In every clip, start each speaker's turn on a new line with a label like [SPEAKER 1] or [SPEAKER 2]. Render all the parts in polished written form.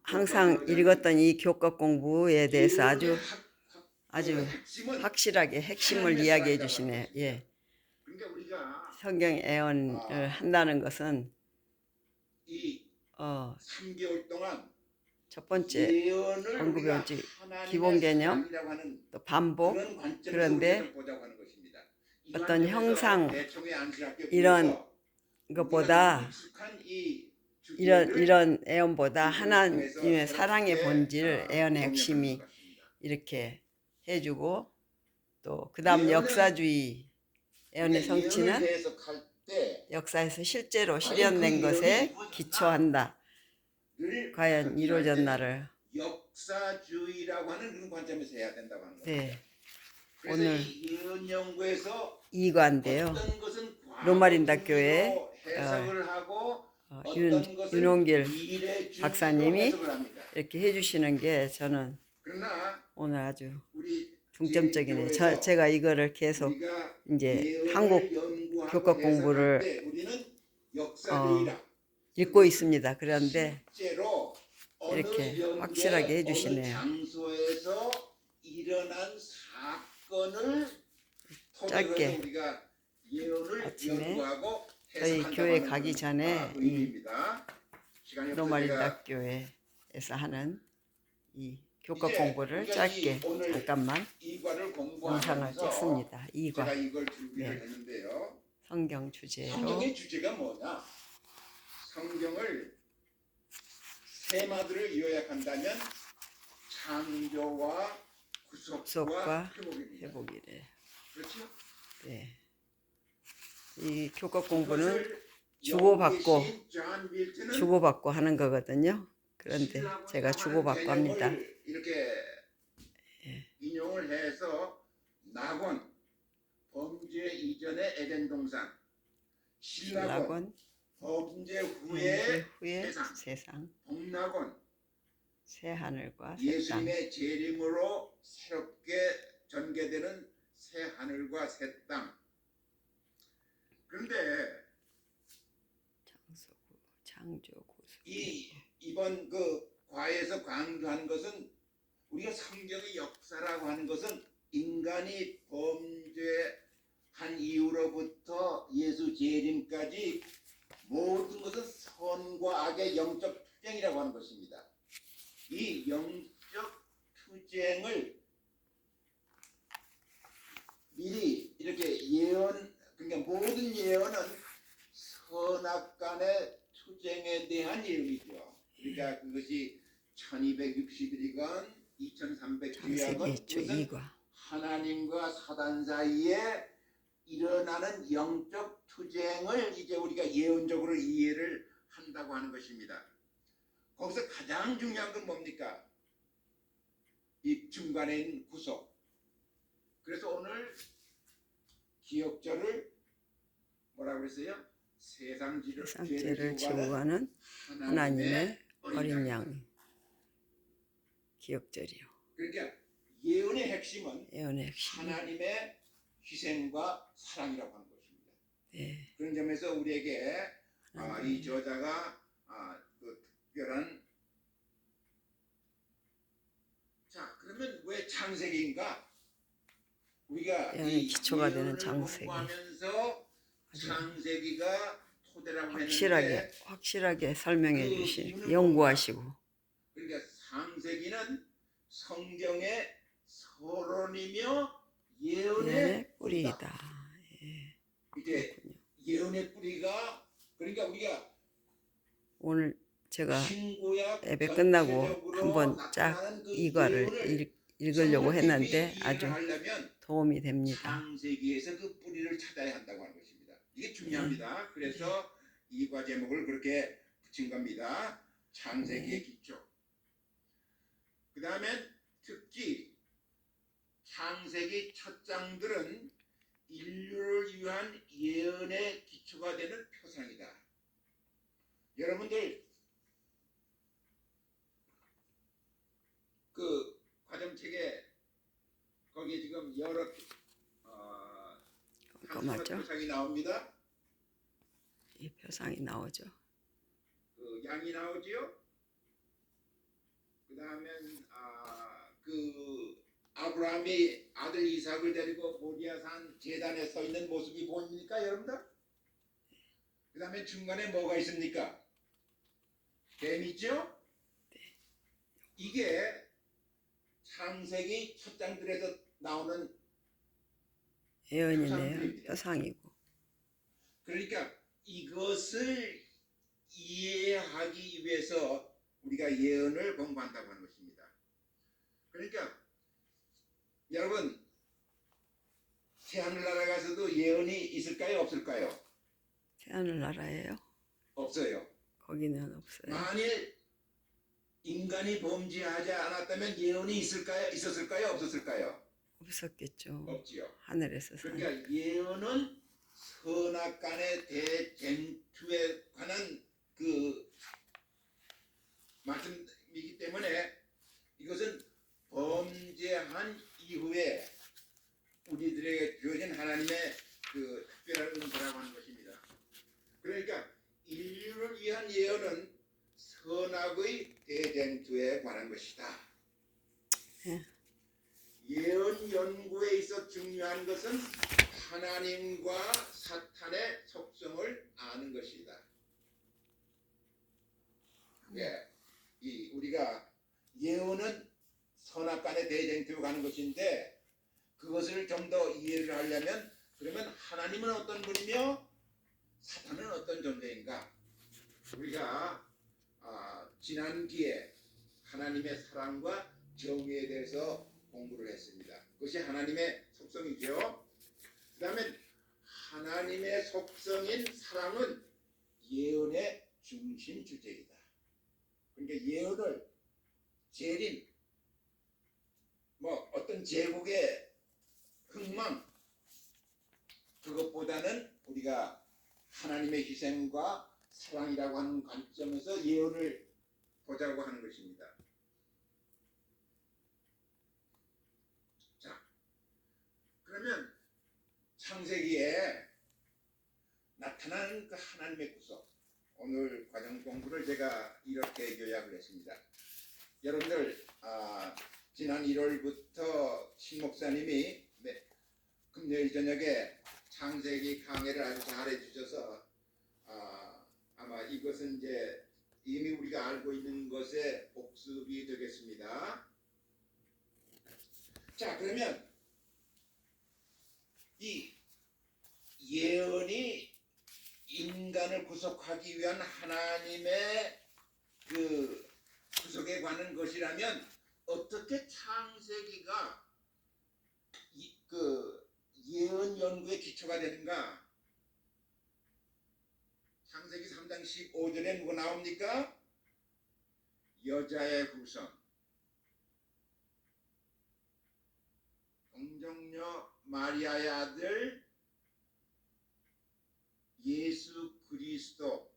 [SPEAKER 1] 항상 읽었던 이 교과 공부에 대해서 아주 확실하게 핵심을 이야기해 주시네. 예. 성경 애언을 한다는 것은 어,
[SPEAKER 2] 3개월 동안
[SPEAKER 1] 첫 번째 언급해 온 기본 개념, 또 반복, 그런데 어떤 형상 이런 것보다 이런 애언보다 하나님의 사랑의 본질, 애언의 핵심이 이렇게 해주고, 또 그 다음 역사주의, 애언의 성취는 역사에서 실제로 실현된 것에 기초한다. 과연 이루어졌나를
[SPEAKER 2] 역사주의라고 하는 그런 관점에서 해야 된다고 하는 겁니다.
[SPEAKER 1] 네. 오늘
[SPEAKER 2] 예언 연구에서
[SPEAKER 1] 이과인데요. 로마린다교회 윤홍길 박사님이 이렇게 해주시는 게 저는 오늘 아주 중점적이네요. 제가 이거를 계속 이제 한국 교과 공부를 읽고 있습니다. 그런데 이렇게 확실하게 해주시네요.
[SPEAKER 2] 장소에서 일어난 사건을
[SPEAKER 1] 짧게 아침에 저희 교회 가기 전에 이 로마린다 교회에서 하는 이 교과 공부를 짧게 잠깐만 영상을 찍습니다. 이과 네. 성경 주제로.
[SPEAKER 2] 성경의 주제가 뭐냐? 성경을 세 마디를 요약한다면 창조와 구속과
[SPEAKER 1] 회복이래.
[SPEAKER 2] 그렇죠?
[SPEAKER 1] 네. 이 교과 공부는 주고받고 하는 거거든요. 그런데 제가 주고받고 합니다.
[SPEAKER 2] 이렇게 인용을 해서 낙원, 범죄 이전의 에덴 동산, 신락원, 범죄 후의 세상, 복락원, 새하늘과 새 땅. 예수님의 재림으로 새롭게 전개되는 새하늘과 새 땅. 그런데
[SPEAKER 1] 창조 구속.
[SPEAKER 2] 이번 그 과에서 강조하는 것은 우리가 성경의 역사라고 하는 것은 인간이 범죄한 이후로부터 예수 재림까지 모든 것은 선과 악의 영적 투쟁이라고 하는 것입니다. 이 영적 투쟁을 미리 이렇게 그러니까 모든 예언은 선악간의 투쟁에 대한 예언이죠. 그러니까 그것이 1261건 2300주야건 그것은 하나님과 사단 사이에 일어나는 영적 투쟁을 이제 우리가 예언적으로 이해를 한다고 하는 것입니다. 거기서 가장 중요한 건 뭡니까? 이 중간에 있는 구속. 그래서 오늘 기억절을 뭐라고 했어요? 세상 죄를 지고 가는
[SPEAKER 1] 하나님의 어린 양 기억절이요.
[SPEAKER 2] 그러니까 예언의 핵심은 하나님의 희생과 사랑이라고 하는 것입니다.
[SPEAKER 1] 네.
[SPEAKER 2] 그런 점에서 우리에게 이 저자가 그 특별한 그러면 왜 창세기인가? 우리가
[SPEAKER 1] 이 기초가 되는 창세기.
[SPEAKER 2] 창세기가 토대라고
[SPEAKER 1] 확실하게 설명해 주시고 연구하시고.
[SPEAKER 2] 그러니까 창세기는 성경의 서론이며 예언의
[SPEAKER 1] 뿌리이다.
[SPEAKER 2] 이제 예언의 뿌리가 그러니까 우리가
[SPEAKER 1] 오늘 제가 예배 끝나고 한번 쫙 이과를 읽으려고 했는데 아주 도움이 됩니다.
[SPEAKER 2] 창세기에서 그 뿌리를 찾아야 한다고 하는 것입니다. 이게 중요합니다. 그래서 이과 제목을 그렇게 붙인 겁니다. 창세기의 기초. 그 다음엔 특히 창세기 첫 장들은 인류를 위한 예언의 기초가 되는 표상이다. 여러분들 그 과정책에 거기에 지금 여러 표상이 나옵니다.
[SPEAKER 1] 이 표상이 나오죠.
[SPEAKER 2] 그 그 양이 나오지요. 그 다음엔 그 아브라함이 아들 이삭을 데리고 모리아산 제단에 서 있는 모습이 보입니까, 여러분들? 그 다음에 중간에 뭐가 있습니까? 뱀 있죠? 이게 창세기 첫 장들에서 나오는
[SPEAKER 1] 예언이네요. 표상이고.
[SPEAKER 2] 그러니까 이것을 이해하기 위해서 우리가 예언을 공부한다고 하는 것입니다. 그러니까 여러분 새하늘나라 가서도 예언이 있을까요, 없을까요?
[SPEAKER 1] 새하늘나라예요?
[SPEAKER 2] 없어요.
[SPEAKER 1] 거기는 없어요.
[SPEAKER 2] 만일 인간이 범죄하지 않았다면 예언이 있을까요, 있었을까요, 없었을까요?
[SPEAKER 1] 없었겠죠.
[SPEAKER 2] 없지요.
[SPEAKER 1] 하늘에서 사는.
[SPEAKER 2] 그러니까 예언은 선악간의 대쟁투에 관한 그 말씀이기 때문에 이것은 범죄한 이후에 우리들에게 주어진 하나님의 그 특별한 은사라고 하는 것입니다. 그러니까 인류를 위한 예언은 선악의 대쟁투에 관한 것이다.
[SPEAKER 1] 예.
[SPEAKER 2] 예언 연구에 있어 중요한 것은 하나님과 사탄의 속성을 아는 것이다. 예, 우리가 예언은 선악간의 대쟁투에 가는 것인데 그것을 좀 더 이해를 하려면 그러면 하나님은 어떤 분이며 사탄은 어떤 존재인가? 우리가 지난 기회에 하나님의 사랑과 정의에 대해서 공부를 했습니다. 그것이 하나님의 속성이죠. 그 다음에 하나님의 속성인 사랑은 예언의 중심 주제이다. 그러니까 예언을 재림, 뭐 어떤 제국의 흥망, 그것보다는 우리가 하나님의 희생과 사랑이라고 하는 관점에서 예언을 보자고 하는 것입니다. 자, 그러면 창세기에 나타나는 그 하나님의 구속, 오늘 과정 공부를 제가 이렇게 요약을 했습니다. 여러분들 지난 1월부터 신 목사님이 금요일 저녁에 창세기 강해를 아주 잘해 주셔서 아마 이것은 이제 이미 우리가 알고 있는 것의 복습이 되겠습니다. 자, 그러면 이 예언이 인간을 구속하기 위한 하나님의 그 구속에 관한 것이라면 어떻게 창세기가 그 예언 연구의 기초가 되는가? 창세기 3장 15절에 뭐가 나옵니까? 여자의 후손, 동정녀 마리아의 아들 예수 그리스도,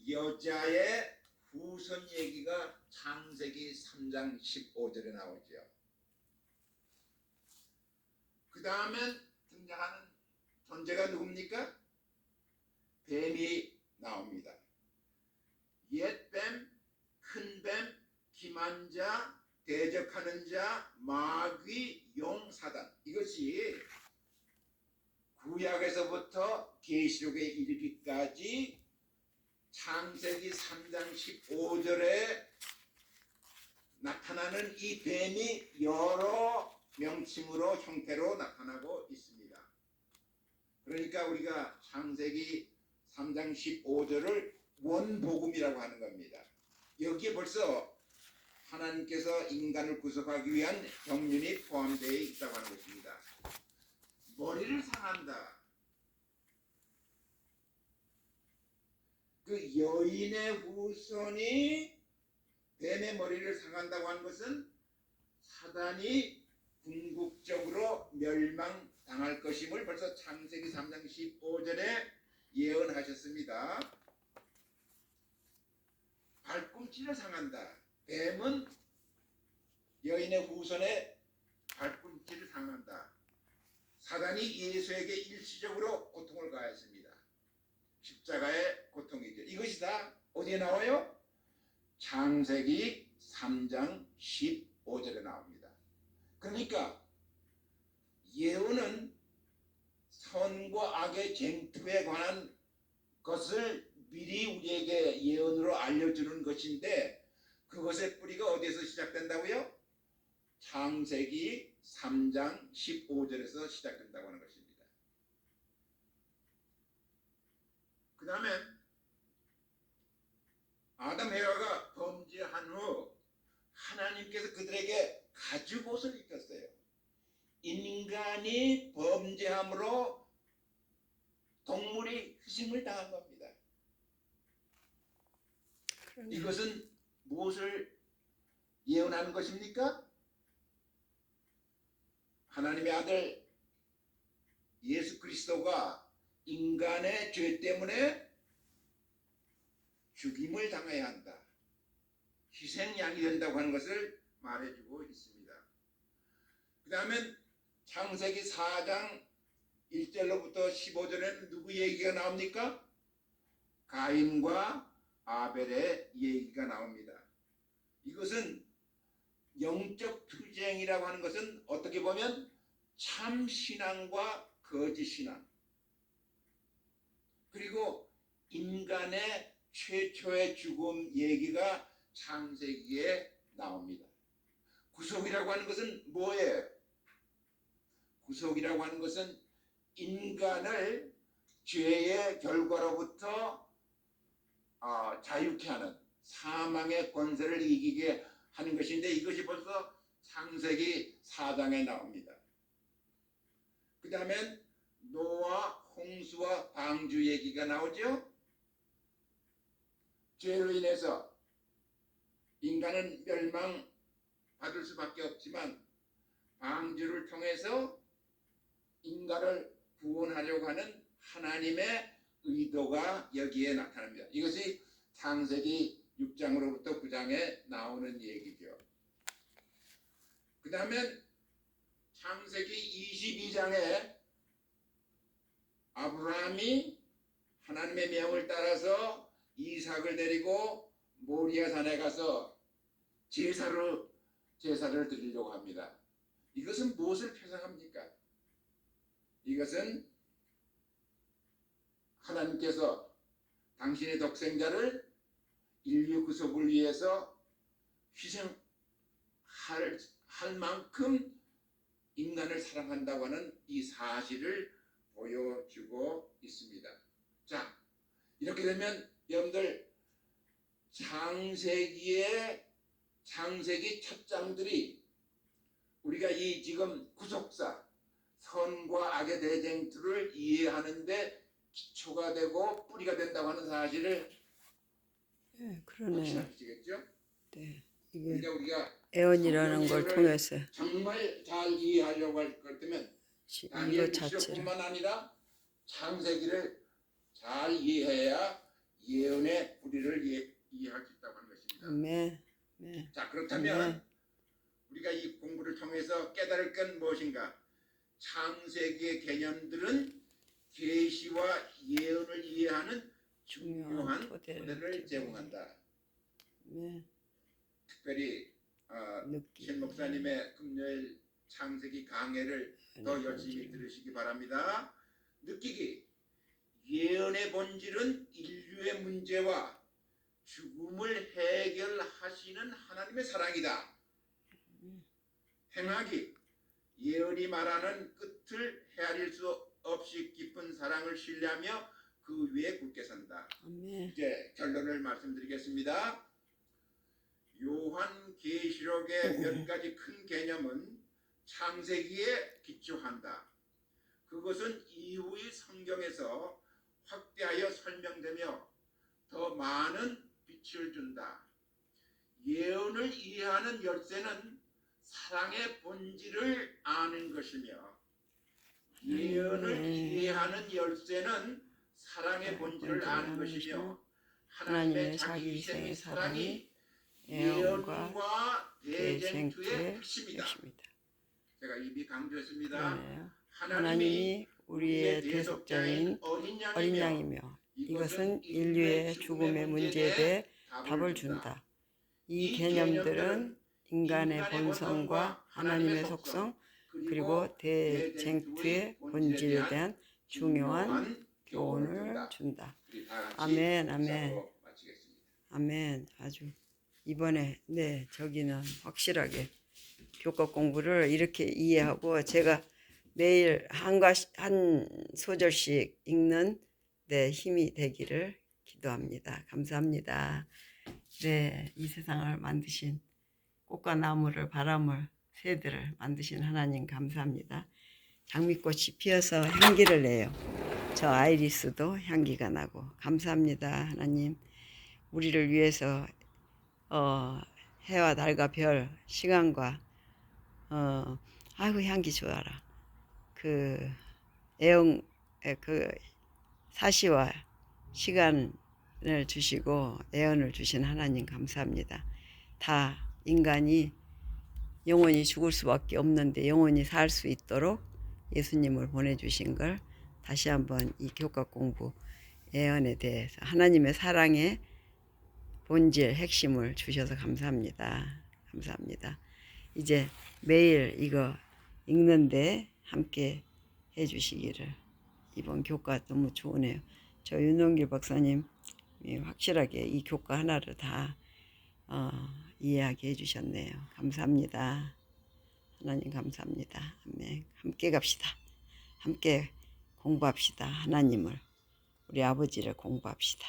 [SPEAKER 2] 여자의 후손 얘기가 창세기 3장 15절에 나오죠. 그 다음엔 등장하는 존재가 누굽니까? 뱀이 나옵니다. 옛뱀, 큰뱀, 기만 자, 대적하는 자, 마귀, 용, 사단. 이것이 구약에서부터 계시록에 이르기까지 창세기 3장 15절에 나타나는 이 뱀이 여러 명칭으로 형태로 나타나고 있습니다. 그러니까 우리가 창세기 3장 15절을 원복음이라고 하는 겁니다. 여기에 벌써 하나님께서 인간을 구속하기 위한 경륜이 포함되어 있다고 하는 것입니다. 머리를 상한다. 그 여인의 후손이 뱀의 머리를 상한다고 하는 것은 사단이 궁극적으로 멸망당할 것임을 벌써 창세기 3장 15절에 예언하셨습니다. 발꿈치를 상한다. 뱀은 여인의 후손의 발꿈치를 상한다. 사단이 예수에게 일시적으로 고통을 가했습니다. 십자가의 고통이죠. 이것이 다 어디에 나와요? 창세기 3장 15절에 나옵니다. 그러니까 예언은 선과 악의 쟁투에 관한 것을 미리 우리에게 예언으로 알려주는 것인데 그것의 뿌리가 어디에서 시작된다고요? 창세기 3장 15절에서 시작된다고 하는 것입니다. 그 다음에 아담 해와가 범죄한 후 하나님께서 그들에게 가죽옷을 입혔어요. 인간이 범죄함으로 동물이 희생을 당한 겁니다.
[SPEAKER 1] 그러네.
[SPEAKER 2] 이것은 무엇을 예언하는 것입니까? 하나님의 아들 예수 그리스도가 인간의 죄 때문에 죽임을 당해야 한다. 희생양이 된다고 하는 것을 말해주고 있습니다. 그 다음에 창세기 4장 1절로부터 15절에는 누구 얘기가 나옵니까? 가인과 아벨의 얘기가 나옵니다. 이것은 영적 투쟁이라고 하는 것은 어떻게 보면 참 신앙과 거짓 신앙, 그리고 인간의 최초의 죽음 얘기가 창세기에 나옵니다. 구속이라고 하는 것은 뭐예요? 구속이라고 하는 것은 인간을 죄의 결과로부터 자유케 하는, 사망의 권세를 이기게 하는 것인데 이것이 벌써 창세기 4장에 나옵니다. 그 다음에 노아 홍수와 방주 얘기가 나오죠. 죄로 인해서 인간은 멸망받을 수밖에 없지만 방주를 통해서 인간을 구원하려고 하는 하나님의 의도가 여기에 나타납니다. 이것이 창세기 6장으로부터 9장에 나오는 얘기죠. 그 다음에 창세기 22장에 아브라함이 하나님의 명을 따라서 이삭을 데리고 모리아산에 가서 제사를 드리려고 합니다. 이것은 무엇을 표상합니까? 이것은 하나님께서 당신의 독생자를 인류 구속을 위해서 희생할 만큼 인간을 사랑한다고 하는 이 사실을 보여주고 있습니다. 자, 이렇게 되면 여러분들 창세기 첫 장들이 우리가 이 지금 구속사, 선과 악의 대쟁투를 이해하는데 기초가 되고 뿌리가 된다고 하는 사실을
[SPEAKER 1] 네, 그러네.
[SPEAKER 2] 확신하시겠죠?
[SPEAKER 1] 네,
[SPEAKER 2] 그러니까
[SPEAKER 1] 이게
[SPEAKER 2] 우리가
[SPEAKER 1] 애언이라는 걸 통해서
[SPEAKER 2] 정말 잘 이해하려고 할 것 같으면
[SPEAKER 1] 이거
[SPEAKER 2] 다니엘
[SPEAKER 1] 자체를
[SPEAKER 2] 구시록뿐만 아니라 창세기를 잘 이해해야 예언의 뿌리를 이해할 수 있다고 하는 것입니다.
[SPEAKER 1] 네, 네,
[SPEAKER 2] 자, 그렇다면
[SPEAKER 1] 네.
[SPEAKER 2] 우리가 이 공부를 통해서 깨달을 건 무엇인가? 창세기의 개념들은 계시와 예언을 이해하는 중요한 토대를 제공한다.
[SPEAKER 1] 네,
[SPEAKER 2] 특별히 신 목사님의 금요일 창세기 강해를 더 열심히 들으시기 바랍니다. 느끼기, 예언의 본질은 인류의 문제와 죽음을 해결하시는 하나님의 사랑이다. 행하기, 예언이 말하는 끝을 헤아릴 수 없이 깊은 사랑을 신뢰하며 그 위에 굳게 산다. 이제 결론을 말씀드리겠습니다. 요한 계시록의 몇 가지 큰 개념은 창세기에 기초한다. 그것은 이후의 성경에서 확대하여 설명되며 더 많은 빛을 준다. 예언을 이해하는 열쇠는 사랑의 본질을 아는 것이며 예언을 이해하는 열쇠는 사랑의 본질을 아는 것이며 하나님의 자기 희생의 사랑이 예언과 대쟁투의 핵심이다. 제가 이미 강조했습니다.
[SPEAKER 1] 하나님이 우리의 대속자인 어린 양이며 이것은 인류의 죽음의 문제에 대해 답을 준다. 이 개념들은 인간의 본성과 하나님의 속성 그리고 대쟁투의 본질에 대한 중요한 교훈을 준다. 아멘, 아멘, 아멘. 아주 이번에 저기는 확실하게 교과 공부를 이렇게 이해하고 제가 매일 한 소절씩 읽는 힘이 되기를 기도합니다. 감사합니다. 이 세상을 만드신 꽃과 나무를 바람을 새들을 만드신 하나님 감사합니다. 장미꽃이 피어서 향기를 내요. 저 아이리스도 향기가 나고 감사합니다. 하나님 우리를 위해서 해와 달과 별 시간과 아이고 향기 좋아라. 그 사시와 시간을 주시고 애언을 주신 하나님 감사합니다. 다 인간이 영원히 죽을 수밖에 없는데 영원히 살 수 있도록 예수님을 보내주신 걸 다시 한번 이 교과 공부 애언에 대해서 하나님의 사랑의 본질 핵심을 주셔서 감사합니다. 감사합니다. 이제 매일 이거 읽는데 함께 해주시기를. 이번 교과 너무 좋으네요. 저 윤동길 박사님 확실하게 이 교과 하나를 다 이해하게 해주셨네요. 감사합니다. 하나님 감사합니다. 아멘. 함께 갑시다. 함께 공부합시다. 하나님을 우리 아버지를 공부합시다.